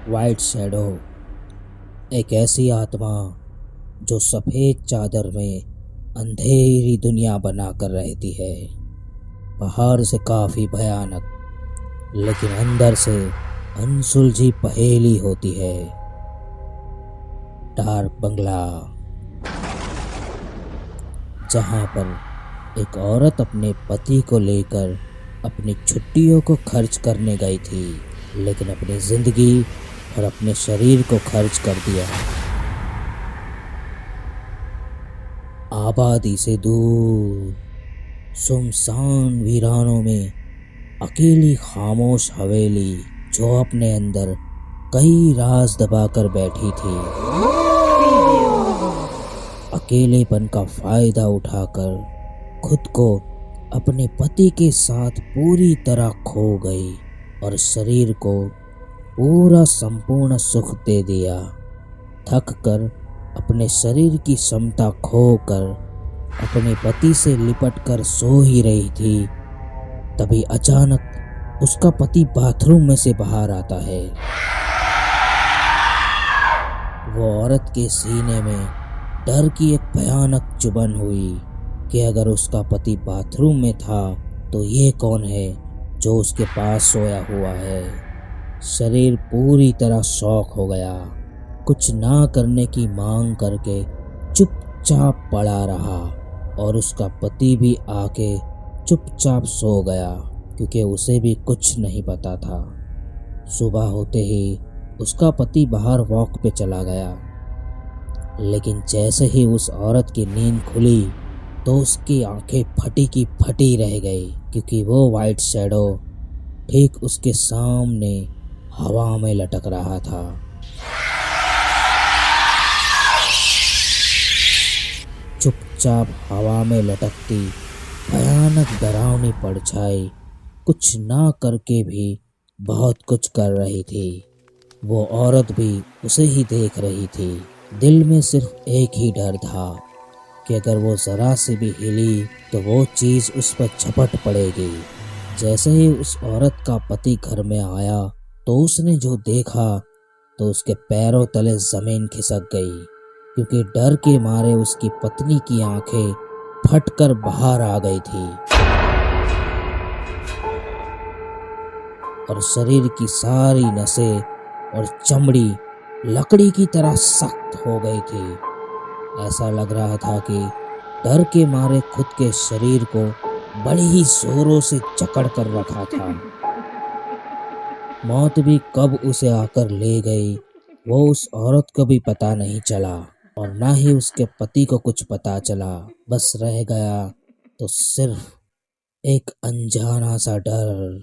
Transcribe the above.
White shadow एक ऐसी आत्मा जो सफेद चादर में अंधेरी दुनिया बनाकर रहती है। बाहर से काफी भयानक, लेकिन अंदर से अनसुलझी पहेली होती है। डार्क बंगला, जहां पर एक औरत अपने पति को लेकर अपनी छुट्टियों को खर्च करने गई थी, लेकिन अपनी जिंदगी और अपने शरीर को खर्च कर दिया। आबादी से दूर सुनसान वीरानों में अकेली खामोश हवेली जो अपने अंदर कई राज दबाकर बैठी थी। अकेलेपन का फायदा उठाकर खुद को अपने पति के साथ पूरी तरह खो गई और शरीर को पूरा संपूर्ण सुख दे दिया। थक कर अपने शरीर की क्षमता खोकर अपने पति से लिपट कर सो ही रही थी, तभी अचानक उसका पति बाथरूम में से बाहर आता है। वो औरत के सीने में डर की एक भयानक चुभन हुई कि अगर उसका पति बाथरूम में था तो ये कौन है जो उसके पास सोया हुआ है। शरीर पूरी तरह शॉक हो गया। कुछ ना करने की मांग करके चुपचाप पड़ा रहा और उसका पति भी आके चुपचाप सो गया, क्योंकि उसे भी कुछ नहीं पता था। सुबह होते ही उसका पति बाहर वॉक पे चला गया, लेकिन जैसे ही उस औरत की नींद खुली तो उसकी आंखें फटी की फटी रह गई, क्योंकि वो वाइट शैडो ठीक उसके सामने हवा में लटक रहा था। चुपचाप हवा में लटकती भयानक डरावनी परछाई कुछ ना करके भी बहुत कुछ कर रही थी। वो औरत भी उसे ही देख रही थी। दिल में सिर्फ एक ही डर था कि अगर वो जरा से भी हिली तो वो चीज उस पर झपट पड़ेगी। जैसे ही उस औरत का पति घर में आया तो उसने जो देखा तो उसके पैरों तले जमीन खिसक गई, क्योंकि डर के मारे उसकी पत्नी की आंखें फटकर बाहर आ गई थी और शरीर की सारी नसें और चमड़ी लकड़ी की तरह सख्त हो गई थी। ऐसा लग रहा था कि डर के मारे खुद के शरीर को बड़ी ही जोरों से जकड़ कर रखा था। मौत भी कब उसे आकर ले गई वो उस औरत को भी पता नहीं चला, और ना ही उसके पति को कुछ पता चला। बस रह गया तो सिर्फ एक अनजाना सा डर।